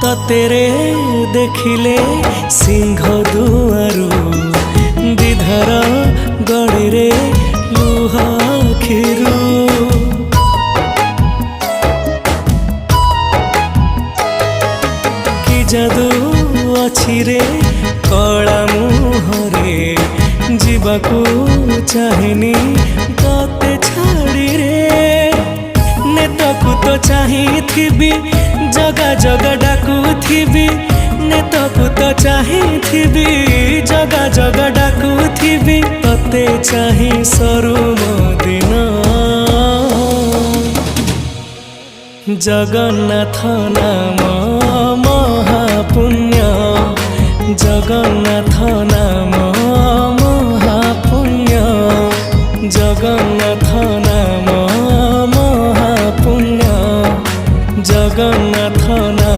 ततेरे देखिले सिंह दुआरू विधर गड़ी रे लुह खिरू कि जादू अछि रे कला मुहरे जीवाकू चाहेनी तते छाड़ी रे नेतकू तो चाहिथिबी जगा जगा डाकुथिबी नेतकू तो चाहिथिबी जगा जगा डाकुथिबी तते चाहि सरू दिन जगन्नाथ नाम